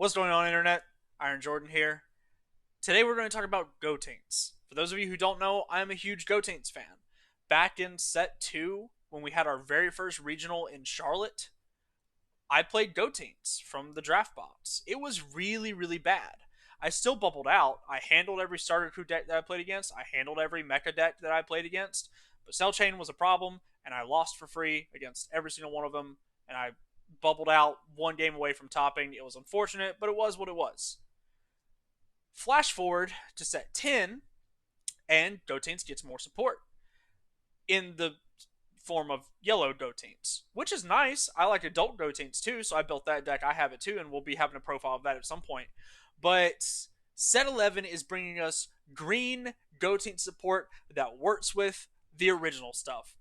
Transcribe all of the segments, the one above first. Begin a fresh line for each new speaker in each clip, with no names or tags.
What's going on, Internet? Iron Jordan here. Today we're going to talk about Gotenks. For those of you who don't know, I am a huge Gotenks fan. Back in set 2, when we had our very first regional in Charlotte, I played Gotenks from the draft box. It was really, really bad. I still bubbled out. I handled every starter crew deck that I played against. I handled every mecha deck that I played against. But Cell Chain was a problem, and I lost for free against every single one of them. And I bubbled out one game away from topping. It was unfortunate, but it was what it was. Flash forward to set 10, and Gotenks gets more support in the form of yellow Gotenks, which is nice. I like adult Gotenks too, so I built that deck. I have it too, and we'll be having a profile of that at some point. But set 11 is bringing us green Gotenks support that works with the original stuff.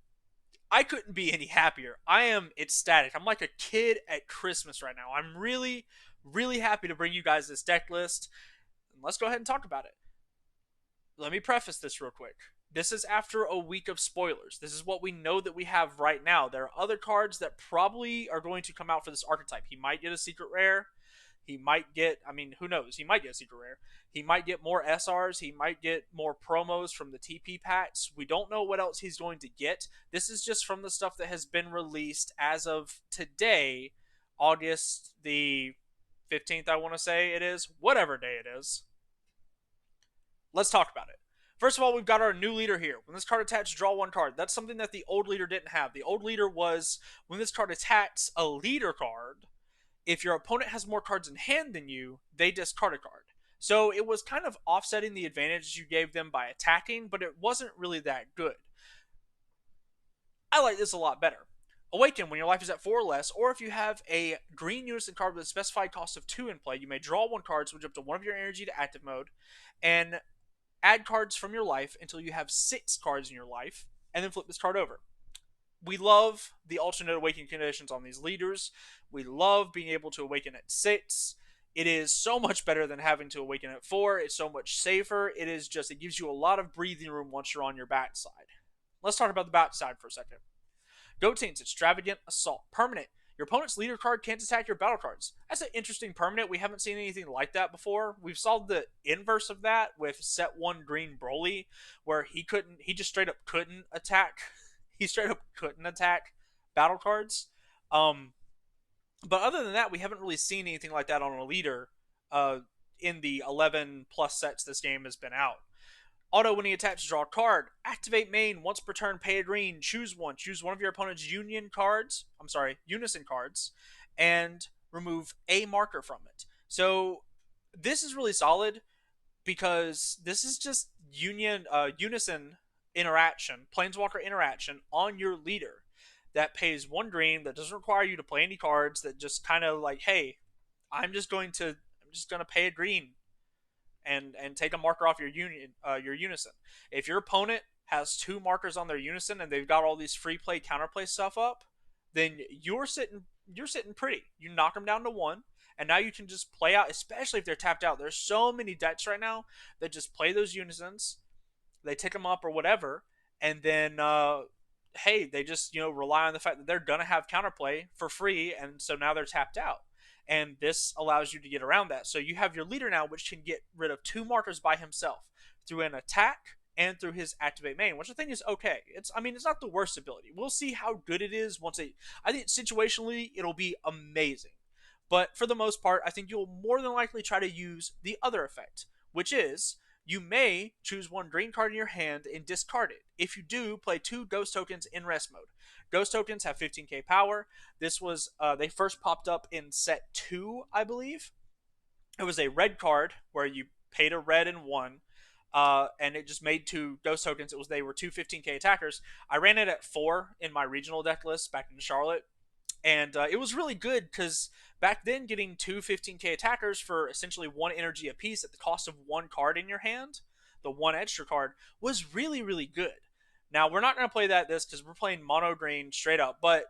I couldn't be any happier. I am ecstatic. I'm like a kid at Christmas right now. I'm really, really happy to bring you guys this deck list. Let's go ahead and talk about it. Let me preface this real quick. This is after a week of spoilers. This is what we know that we have right now. There are other cards that probably are going to come out for this archetype. He might get a secret rare. He might get, who knows? He might get a secret rare. He might get more SRs. He might get more promos from the TP packs. We don't know what else he's going to get. This is just from the stuff that has been released as of today, August the 15th, I want to say it is. Whatever day it is. Let's talk about it. First of all, we've got our new leader here. When this card attacks, draw one card. That's something that the old leader didn't have. The old leader was when this card attacks a leader card, if your opponent has more cards in hand than you, they discard a card. So it was kind of offsetting the advantage you gave them by attacking, but it wasn't really that good. I like this a lot better. Awaken when your life is at 4 or less, or if you have a green Unison card with a specified cost of 2 in play, you may draw one card, switch up to one of your energy to active mode, and add cards from your life until you have 6 cards in your life, and then flip this card over. We love the alternate awakening conditions on these leaders. We love being able to awaken at 6. It is so much better than having to awaken at 4. It's so much safer. It gives you a lot of breathing room once you're on your backside. Let's talk about the backside for a second. Gotenks Extravagant Assault. Permanent. Your opponent's leader card can't attack your battle cards. That's an interesting permanent. We haven't seen anything like that before. We've saw the inverse of that with set 1 Green Broly, where he just straight up couldn't attack. He straight up couldn't attack battle cards. But other than that, we haven't really seen anything like that on a leader in the 11 plus sets this game has been out. Auto when he attacks, draw a card. Activate main once per turn, pay a green. Choose one. Choose one of your opponent's Unison cards, and remove a marker from it. So this is really solid because this is just Unison interaction, Planeswalker interaction on your leader that pays 1 green, that doesn't require you to play any cards, that just kind of like, hey, I'm just gonna pay a green and take a marker off your Unison. If your opponent has 2 markers on their Unison and they've got all these free play counterplay stuff up, then you're sitting pretty. You knock them down to 1, and now you can just play out, especially if they're tapped out. There's so many decks right now that just play those Unisons, they tick them up or whatever, and then hey, they just rely on the fact that they're gonna have counterplay for free, and so now they're tapped out. And this allows you to get around that. So you have your leader now, which can get rid of 2 markers by himself through an attack and through his activate main, which I think is okay. It's not the worst ability. We'll see how good it is once I think situationally it'll be amazing. But for the most part, I think you'll more than likely try to use the other effect, which is you may choose 1 green card in your hand and discard it. If you do, play 2 ghost tokens in rest mode. Ghost tokens have 15k power. This was, they first popped up in set 2, I believe. It was a red card where you paid a red and 1, and it just made 2 ghost tokens. They were 2 15k attackers. I ran it at 4 in my regional deck list back in Charlotte, and it was really good because back then getting 2 15k attackers for essentially 1 energy apiece at the cost of 1 card in your hand, the 1 extra card, was really, really good. Now, we're not going to play this because we're playing mono green straight up, but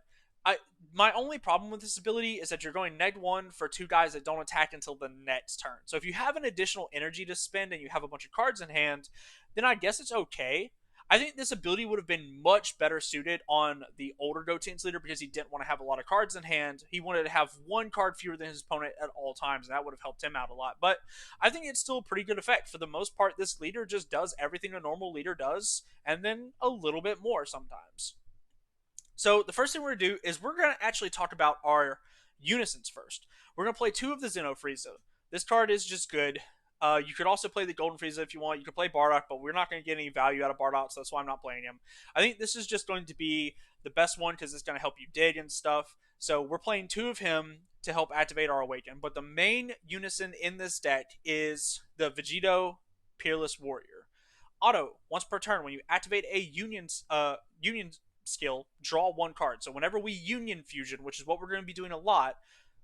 my only problem with this ability is that you're going -1 for 2 guys that don't attack until the next turn. So if you have an additional energy to spend and you have a bunch of cards in hand, then I guess it's okay. I think this ability would have been much better suited on the older Gotenks leader because he didn't want to have a lot of cards in hand. He wanted to have one card fewer than his opponent at all times, and that would have helped him out a lot. But I think it's still a pretty good effect. For the most part, this leader just does everything a normal leader does, and then a little bit more sometimes. So the first thing we're going to do is we're going to actually talk about our Unisons first. We're going to play two of the Xeno Frieza. This card is just good. You could also play the Golden Frieza if you want. You could play Bardock, but we're not going to get any value out of Bardock, so that's why I'm not playing him. I think this is just going to be the best one because it's going to help you dig and stuff. So we're playing two of him to help activate our Awaken. But the main Unison in this deck is the Vegito Peerless Warrior. Auto, once per turn, when you activate a Union skill, draw one card. So whenever we Union Fusion, which is what we're going to be doing a lot,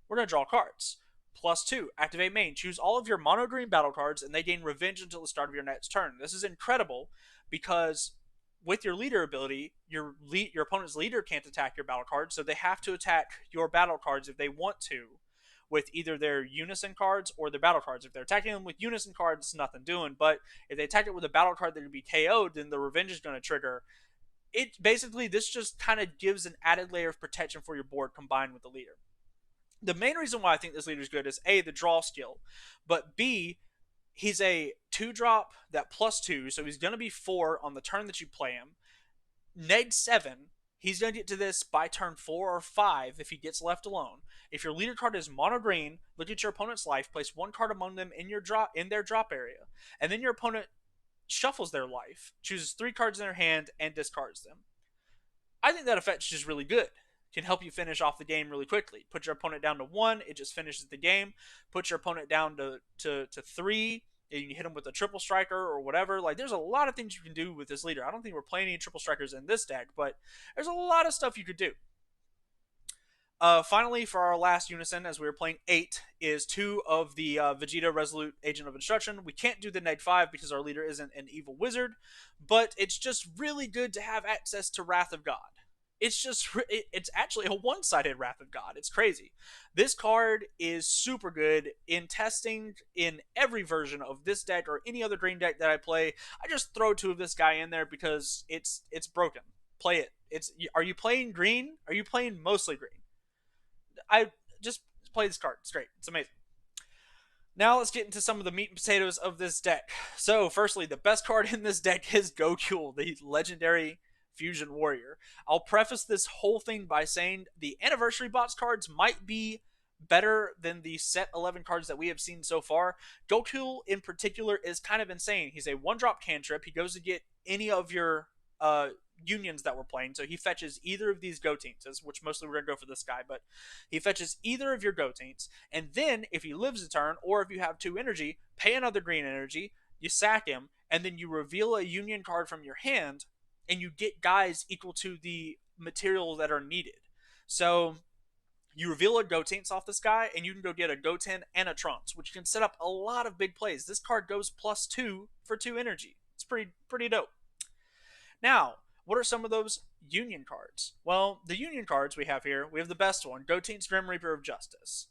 we're going to draw cards. +2, activate main. Choose all of your mono green battle cards, and they gain revenge until the start of your next turn. This is incredible because with your leader ability, your opponent's leader can't attack your battle cards, so they have to attack your battle cards if they want to, with either their Unison cards or their battle cards. If they're attacking them with Unison cards, nothing doing. But if they attack it with a battle card that can be KO'd, then the revenge is going to trigger. It basically, this just kind of gives an added layer of protection for your board combined with the leader. The main reason why I think this leader is good is A, the draw skill, but B, he's a 2-drop that +2, so he's going to be 4 on the turn that you play him. -7, he's going to get to this by turn 4 or 5 if he gets left alone. If your leader card is mono green, look at your opponent's life, place one card among them in their drop area, and then your opponent shuffles their life, chooses 3 cards in their hand, and discards them. I think that effect is just really good. Can help you finish off the game really quickly. Put your opponent down to 1, it just finishes the game. Put your opponent down to 3, and you can hit them with a triple striker or whatever. Like, there's a lot of things you can do with this leader. I don't think we're playing any triple strikers in this deck, but there's a lot of stuff you could do. Finally, for our last Unison, as we were playing 8, is 2 of the Vegeta Resolute Agent of Instruction. We can't do the -5 because our leader isn't an evil wizard, but it's just really good to have access to Wrath of God. It's actually a one-sided Wrath of God. It's crazy. This card is super good in testing in every version of this deck or any other green deck that I play. I just throw 2 of this guy in there because it's broken. Play it. Are you playing green? Are you playing mostly green? I just play this card. It's great. It's amazing. Now let's get into some of the meat and potatoes of this deck. So, firstly, the best card in this deck is Goku, the legendary Fusion Warrior. I'll preface this whole thing by saying the Anniversary Box cards might be better than the set 11 cards that we have seen so far. Goku, in particular, is kind of insane. He's a 1-drop cantrip. He goes to get any of your unions that we're playing. So he fetches either of these Gotenks, which mostly we're going to go for this guy, but he fetches either of your Gotenks, and then if he lives a turn, or if you have 2 energy, pay another green energy, you sack him, and then you reveal a union card from your hand, and you get guys equal to the materials that are needed. So you reveal a Gotenks off this guy, and you can go get a Goten and a Trunks, which can set up a lot of big plays. This card goes +2 for 2 energy. It's pretty dope. Now, what are some of those union cards? Well, the union cards we have here, we have the best one, Gotenks Grim Reaper of Justice.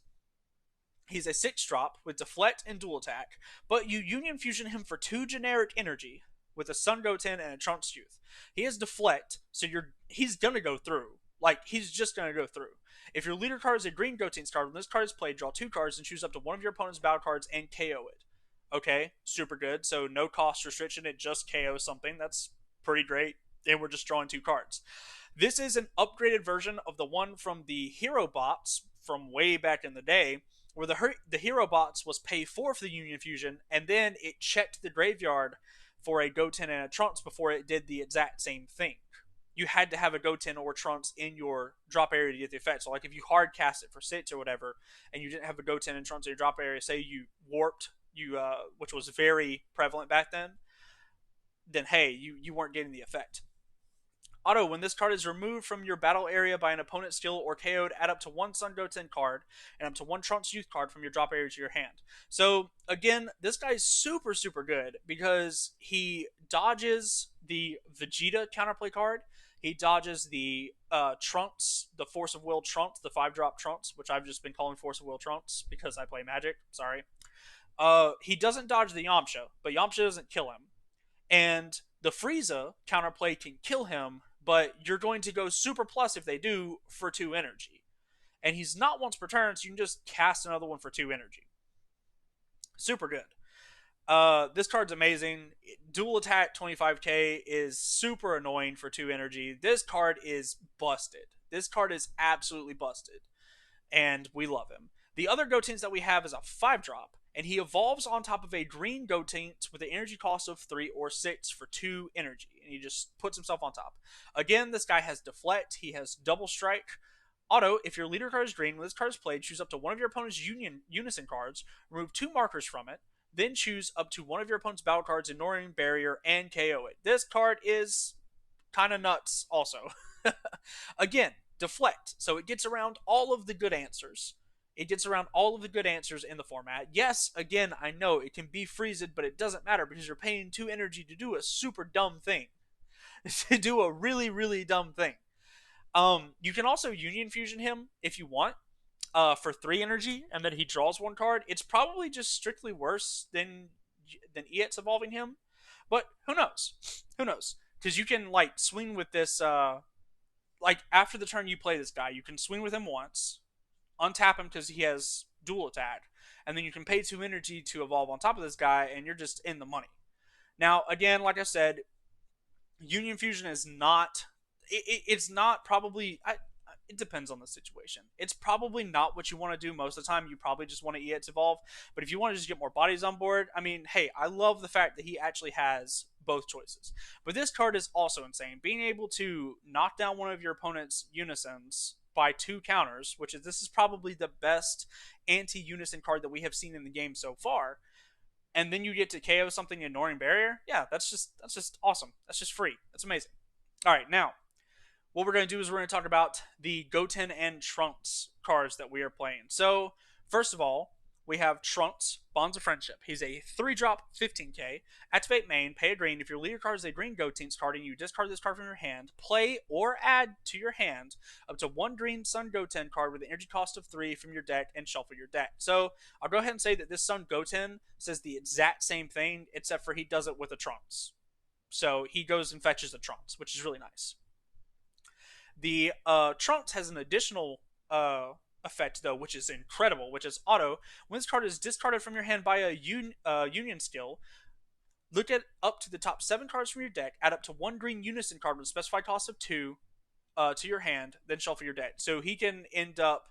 He's a 6-drop with deflect and dual attack, but you union fusion him for 2 generic energy with a Sun Goten and a Trunks Youth. He has deflect, so he's gonna go through. Like, he's just gonna go through. If your leader card is a green Gotenks card, when this card is played, draw 2 cards and choose up to one of your opponent's battle cards and KO it. Okay, super good. So no cost restriction, it just KOs something. That's pretty great. And we're just drawing 2 cards. This is an upgraded version of the one from the Hero Bots from way back in the day, where the Hero Bots was pay 4 for the Union Fusion, and then it checked the graveyard for a Goten and a Trunks before it did the exact same thing. You had to have a Goten or Trunks in your drop area to get the effect. So, like, if you hard cast it for 6 or whatever, and you didn't have a Goten and Trunks in your drop area, say you warped, which was very prevalent back then hey, you weren't getting the effect. Auto, when this card is removed from your battle area by an opponent's skill or KO'd, add up to 1 Sun Goten card and up to 1 Trunks Youth card from your drop area to your hand. So, again, this guy is super, super good because he dodges the Vegeta counterplay card. He dodges the Trunks, the Force of Will Trunks, the 5-drop Trunks, which I've just been calling Force of Will Trunks because I play Magic. Sorry. He doesn't dodge the Yamcha, but Yamcha doesn't kill him. And The Frieza counterplay can kill him, but you're going to go super plus if they do for 2 energy. And he's not once per turn, so you can just cast another one for 2 energy. Super good. This card's amazing. Dual attack 25k is super annoying for 2 energy. This card is busted. This card is absolutely busted. And we love him. The other Gotenks that we have is a 5-drop, and he evolves on top of a Green Gotenks with an energy cost of 3 or 6 for 2 energy, and he just puts himself on top. Again, this guy has Deflect, he has Double Strike. Auto, if your leader card is green, when this card is played, choose up to one of your opponent's Unison cards, remove 2 markers from it, then choose up to one of your opponent's battle cards, ignoring barrier, and KO it. This card is kind of nuts also. Again, Deflect, so it gets around all of the good answers. It gets around all of the good answers in the format. Yes, again, I know it can be freezed, but it doesn't matter because you're paying 2 energy to do a super dumb thing. To do a really, really dumb thing. You can also Union Fusion him if you want, for 3 energy, and then he draws 1 card. It's probably just strictly worse than EX evolving him, but who knows? Who knows? Because you can like swing with this. Like after the turn you play this guy, you can swing with him once, untap him because he has dual attack, and then you can pay 2 energy to evolve on top of this guy, and you're just in the money. Now, again, like I said, Union Fusion is not. It's not probably. It depends on the situation. It's probably not what you want to do most of the time. You probably just want to EX evolve. But if you want to just get more bodies on board, I mean, hey, I love the fact that he actually has both choices. But this card is also insane. Being able to knock down one of your opponent's Unisons by 2 counters, this is probably the best anti-Unison card that we have seen in the game so far. And then you get to KO something ignoring barrier. Yeah, that's just awesome. That's just free. That's amazing. All right, now what we're going to do is we're going to talk about the Goten and Trunks cards that we are playing. So, first of all, we have Trunks, Bonds of Friendship. He's a 3-drop, 15k. Activate main, pay a green. If your leader card is a Green Gotenks card and you discard this card from your hand, play or add to your hand up to 1 Green Sun Goten card with an energy cost of 3 from your deck and shuffle your deck. So, I'll go ahead and say that this Sun Goten says the exact same thing, except for he does it with a Trunks. So, he goes and fetches a Trunks, which is really nice. The Trunks has an additional effect, though, which is incredible, which is auto. When this card is discarded from your hand by a Union skill, look at up to the top 7 cards from your deck, add up to 1 Green Unison card with a specified cost of 2 to your hand, then shuffle your deck. So he can end up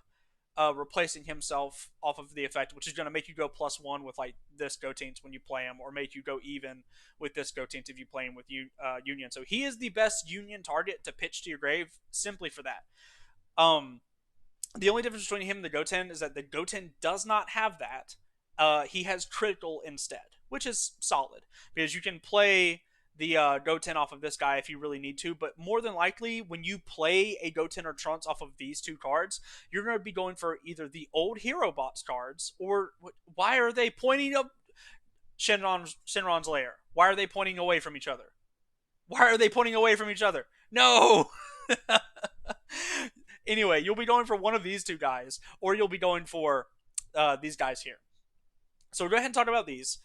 replacing himself off of the effect, which is going to make you go +1 with like this Gotenks when you play him, or make you go even with this Gotenks if you play him with Union. So he is the best Union target to pitch to your grave simply for that. The only difference between him and the Goten is that the Goten does not have that. He has critical instead, which is solid because you can play the Goten off of this guy if you really need to, but more than likely, when you play a Goten or Trunks off of these 2 cards, you're going to be going for either the old Hero Bots cards, or why are they pointing up Shenron's lair? Why are they pointing away from each other? Why are they pointing away from each other? No! Anyway, you'll be going for one of these 2 guys, or you'll be going for these guys here. So we'll go ahead and talk about these.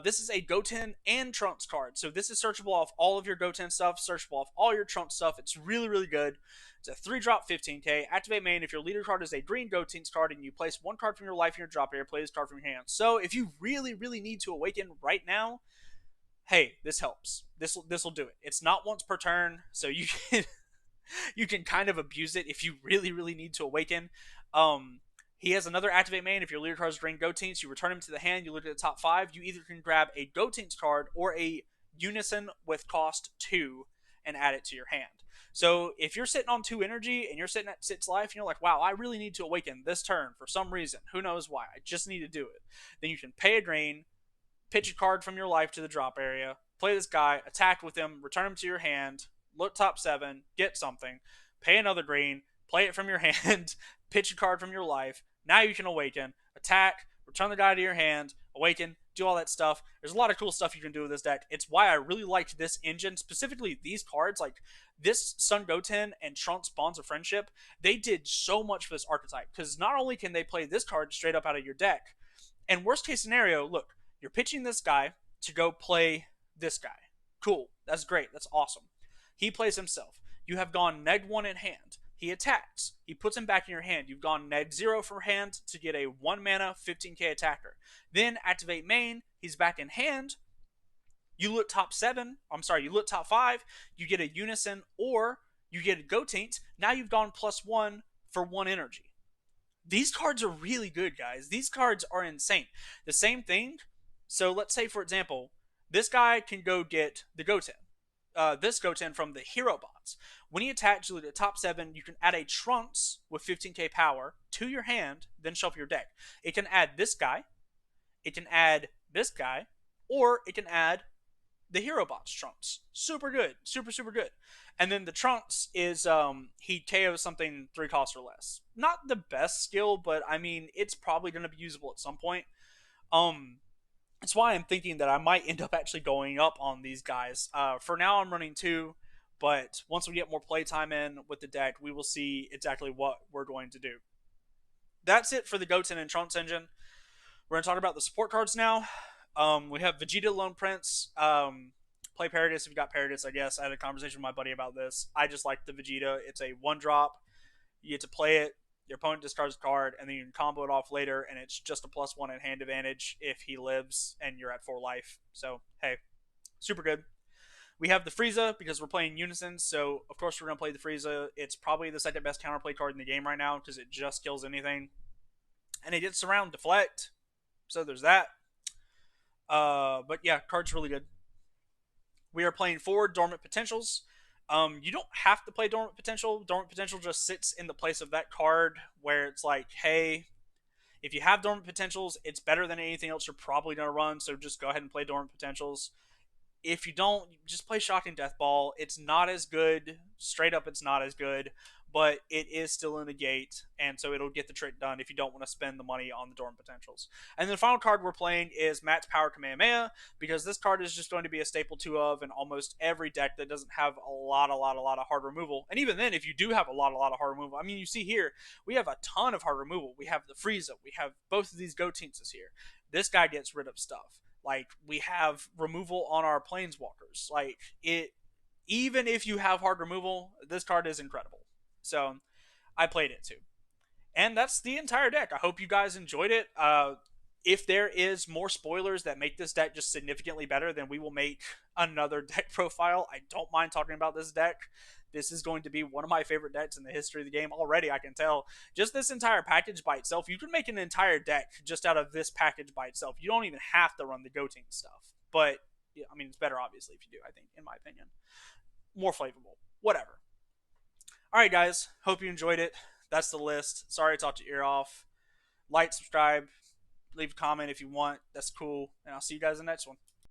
This is a Goten and Trunks card. So this is searchable off all of your Goten stuff, searchable off all your Trunks stuff. It's really, really good. It's a 3-drop 15k. Activate main. If your leader card is a Green Gotenks card and you place 1 card from your life in your drop area, play this card from your hand. So if you really, really need to awaken right now, hey, this helps. This will do it. It's not once per turn, so you can kind of abuse it if you really, really need to awaken. He has another activate main. If your leader card is Green Gotenks, you return him to the hand. You look at the top 5. You either can grab a Gotenks card or a Unison with cost 2 and add it to your hand. So if you're sitting on 2 energy and you're sitting at 6 life and you're like, wow, I really need to awaken this turn for some reason. Who knows why? I just need to do it. Then you can pay a green, pitch a card from your life to the drop area, play this guy, attack with him, return him to your hand, look top 7, get something, pay another green, play it from your hand, pitch a card from your life. Now you can awaken, attack, return the guy to your hand, awaken, do all that stuff. There's a lot of cool stuff you can do with this deck. It's why I really liked this engine, specifically these cards, like this Sun Goten and Trunks Bonds of Friendship. They did so much for this archetype, because not only can they play this card straight up out of your deck, and worst case scenario, look, you're pitching this guy to go play this guy. Cool. That's great. That's awesome. He plays himself. You have gone neg 1 in hand. He attacks. He puts him back in your hand. You've gone neg 0 from hand to get a 1 mana 15k attacker. Then activate main. He's back in hand. You loot top 7. I'm sorry, you loot top 5. You get a Unison or you get a Gotenks. Now you've gone +1 for 1 energy. These cards are really good, guys. These cards are insane. The same thing. So let's say, for example, this guy can go get the Goten. This Goten from the hero bots. When he attacks you to the top 7, you can add a Trunks with 15k power to your hand, then shuffle your deck. It can add this guy, it can add this guy, or it can add the hero bots Trunks. Super good. Super, super good. And then the Trunks is he KOs something 3 costs or less. Not the best skill, but I mean it's probably gonna be usable at some point. Um that's why I'm thinking that I might end up actually going up on these guys. For now I'm running 2, but once we get more playtime in with the deck, we will see exactly what we're going to do. That's it for the Goten and Trunks engine. We're going to talk about the support cards now. We have Vegeta Lone Prince. Play Paradis if you got Paradis, I guess. I had a conversation with my buddy about this. I just like the Vegeta. It's a 1-drop. You get to play it. Your opponent discards a card, and then you can combo it off later, and it's just a +1 in hand advantage if he lives and you're at 4 life. So, hey, super good. We have the Frieza because we're playing Unison, so of course we're going to play the Frieza. It's probably the second best counterplay card in the game right now because it just kills anything. And it gets Surround Deflect, so there's that. But yeah, card's really good. We are playing 4 Dormant Potentials. You don't have to play Dormant Potential. Dormant Potential just sits in the place of that card where it's like, hey, if you have Dormant Potentials, it's better than anything else you're probably going to run, so just go ahead and play Dormant Potentials. If you don't, just play Shocking Death Ball. It's not as good. Straight up, it's not as good. But it is still in the gate, and so it'll get the trick done if you don't want to spend the money on the Dormant Potentials. And the final card we're playing is Matt's Power Kamehameha, because this card is just going to be a staple 2 of in almost every deck that doesn't have a lot of hard removal. And even then, if you do have a lot of hard removal, I mean, you see here, we have a ton of hard removal. We have the Frieza. We have both of these Gotenks here. This guy gets rid of stuff. Like, we have removal on our Planeswalkers. Like, it, even if you have hard removal, this card is incredible. So, I played it too. And that's the entire deck. I hope you guys enjoyed it. If there is more spoilers that make this deck just significantly better, then we will make another deck profile. I don't mind talking about this deck. This is going to be one of my favorite decks in the history of the game already, I can tell. Just this entire package by itself, you can make an entire deck just out of this package by itself. You don't even have to run the Goten stuff. But, yeah, I mean, it's better, obviously, if you do, I think, in my opinion. More flavorful. Whatever. Alright, guys. Hope you enjoyed it. That's the list. Sorry I talked your ear off. Like, subscribe, leave a comment if you want. That's cool. And I'll see you guys in the next one.